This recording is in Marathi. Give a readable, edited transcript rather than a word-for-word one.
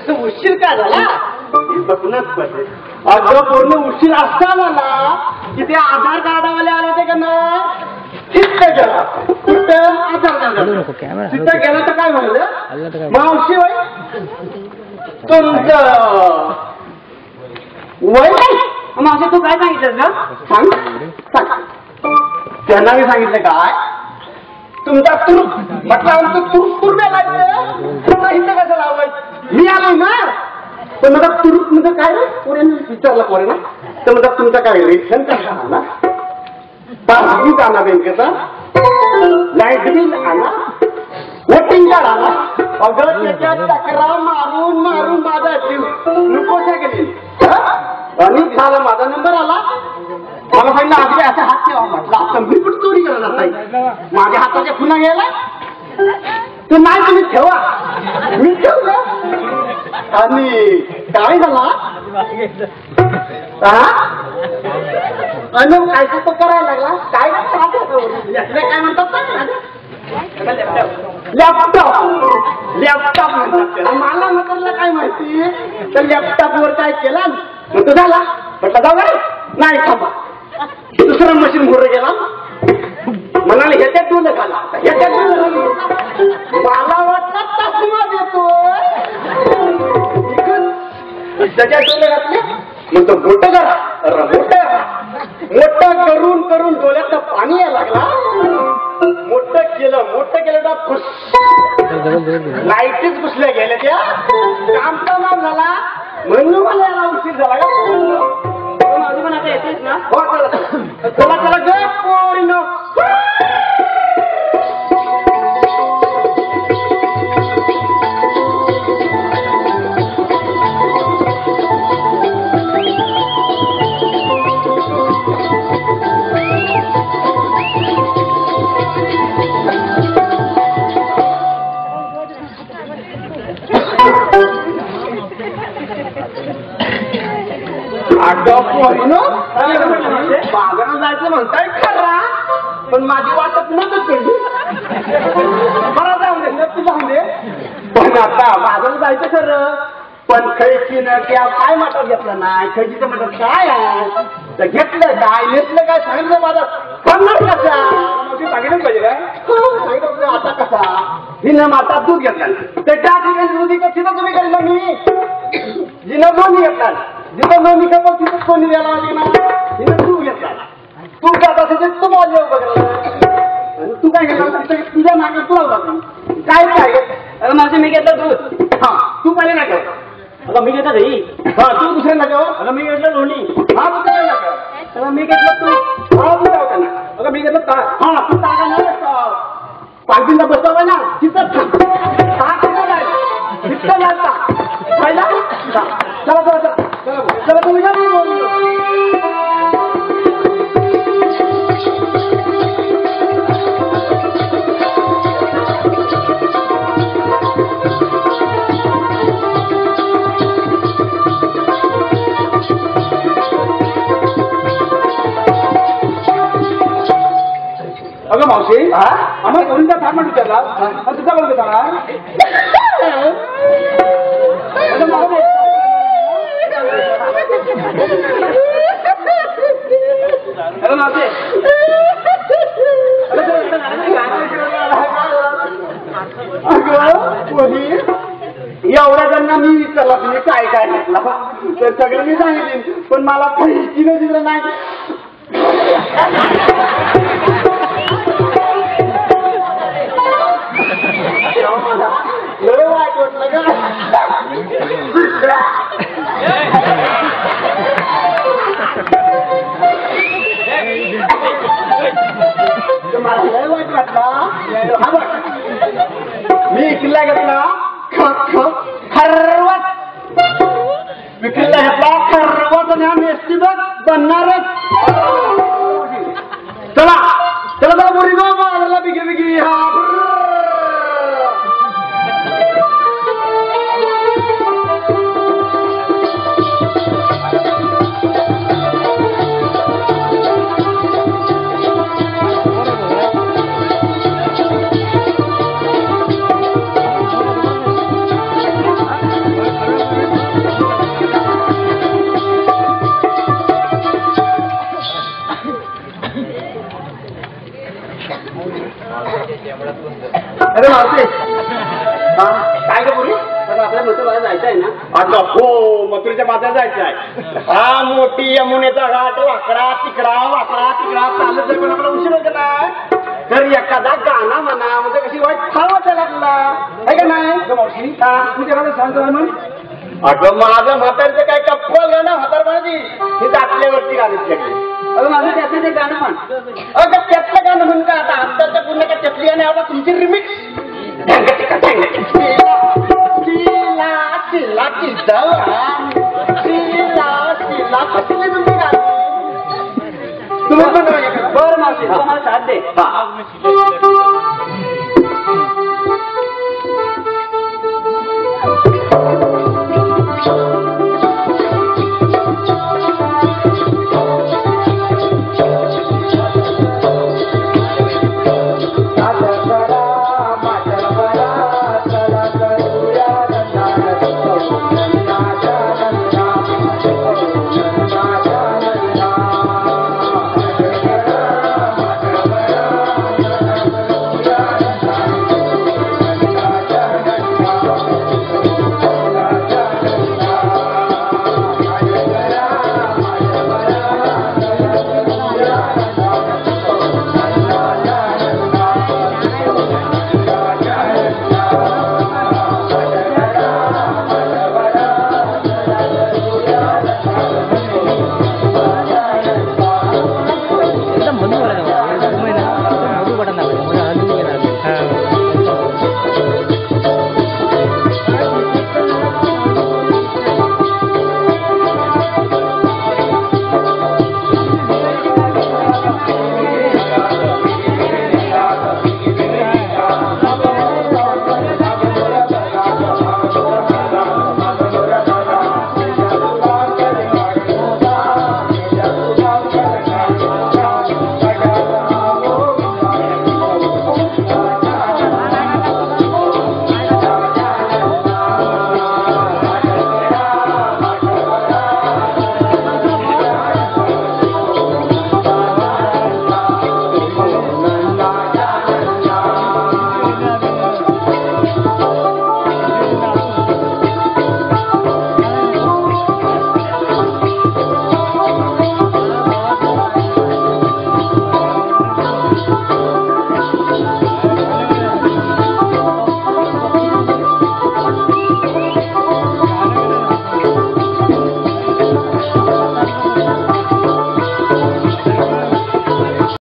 उशीर का झाला बघूनच पडले अगं पूर्ण उशीर असा झाला की ते आधार कार्डावाले आले होते का ना तिथं गेला कुठं आधार कार्ड तिथं गेला तर काय म्हणलं मावशी वय तुमचं वय मावशी तू काय सांगितलं का सांग त्यांना मी सांगितलं काय तुमचा तूर म्हटलं आमचं तूर बेलायचं इथं कसं लावायचं मी आलोय ना पण मला तुरूप म्हणजे काय कोणी विचारलं कोणी ना तर म्हणजे तुमचं काय रेशन कसा आणा पासबुक आणा बँकेचा लाईट बिल आणा वोटिंग कार्ड आणा अगं त्याच्यात तक्रार मारून मारून माझा जीव नकोशा गेली आणि झाला माझा नंबर आला मला सांगितलं आधी असा हात ठेवा म्हटलं आता मी पण चोरी करत नाही माझ्या हाताच्या खुना गेला तू नाही तुम्ही ठेवा मी ठेवलं आणि काय झाला आणि काय तो करायला लागला काय काय म्हणतात लॅपटॉप म्हणतात मला म्हटलं काय माहिती तर लॅपटॉप वर काय केलं मग तो झाला म्हटलं जाऊ नाही थांबा दुसरा मशीन मोर गेला म्हणाले ह्याच्यात डोलं घाला ह्याच्यात मला वाटलं तसमा देतोय त्याच्यात डोलं घातले मग तो मोठं करा मोठं करून करून डोळ्यात पाणी यायला लागला मोठं केलं ना लाईटीच घुसल्या गेल्या त्या काम तमाम झाला म्हणून मला याला उशीर झाला का माझी पण आता येतेच ना हो चला चला ग पोरीनो बाजारात जायचं म्हणताय खरा पण माझी वाटत नव्हतं केली मला जाऊन दे नक्की जाऊन दे पण आता बाजारात जायचं खरं पण खैची न त्या काय मटर घेतलं नाही खैचीचं मटर काय आहे तर घेतलं काय नेतलं काय सांगितलं माझा सांगणार कसा सांगितलं पाहिजे काय सांगितलं आता कसा हिनं माता दूध घेतला तर त्या ठिकाणी दुधी कशी तर तुम्ही काढलं मी जिनं दोन्ही घेतला जिथं नोंदणी करतो तिथं कोणी द्यायला होती ना तिथं तू घेतला तू जात असेल तू माझ्या बघायला तू काय घेतला तुझ्या मागे तुला बघा काय माझं मी घेतलं दूध हा तू पहिले ना ठेव अगं मी घेतलं दही हा तू दुसऱ्यांना ठेव अगं मी घेतलं लोणी हा तू दुसऱ्यांना ठेव अगं मी घेतलं तू हा तू ठेव ना अगं मी घेतलं ताक हा तू ताका ना पालखीला बसवा ना तिथं ताक तिथं लागता पहिला चला चला चला चला तुम्ही जा अगं मावशी आम्हाला कोणीचा थांबा विचारला तुझा कोण सांगा एवढ्या जणांना मी विचारला तुम्ही काय काय म्हटला तर सगळं मी सांगितले पण मला पैकी न दिलं नाही लय वाईट वाटलं का मला लय वाईट वाटला मी किल्ला घेतला खरवत मी किल्ला घेतला खरवत आणि आम्ही एसटी बघ बनणारच चला चला बघा बोरी गो बाजारला बिगी बिगी हा मथुराला जायचं आहे ना? आता हो, मथुरेच्या बाजारात जायचं आहे. हा मोठी यमुनेचा घाट वाकडा तिकडा चालत जाईल, पण आपला उशीर होत नाही. तर एखादा गाणं म्हणा, म्हणजे कशी वाईट फार वाटायला लागला आहे का नाही? मावशी तुझ्याकडे सांगतो मग. अगं माझं म्हातारचं काय कप्पल गाणं म्हातारपणाची हे दाटल्यावरती गाणं लागली. अगं माझं त्यातलं ते गाणं म्हण. अगं त्यातलं गाणं म्हणता आता आत्ताच्या पुन्हा काय त्यातली गाणं आता तुमची रिमिक्स तुम्ही पण बरं मावशी तुम्हाला साथ दे.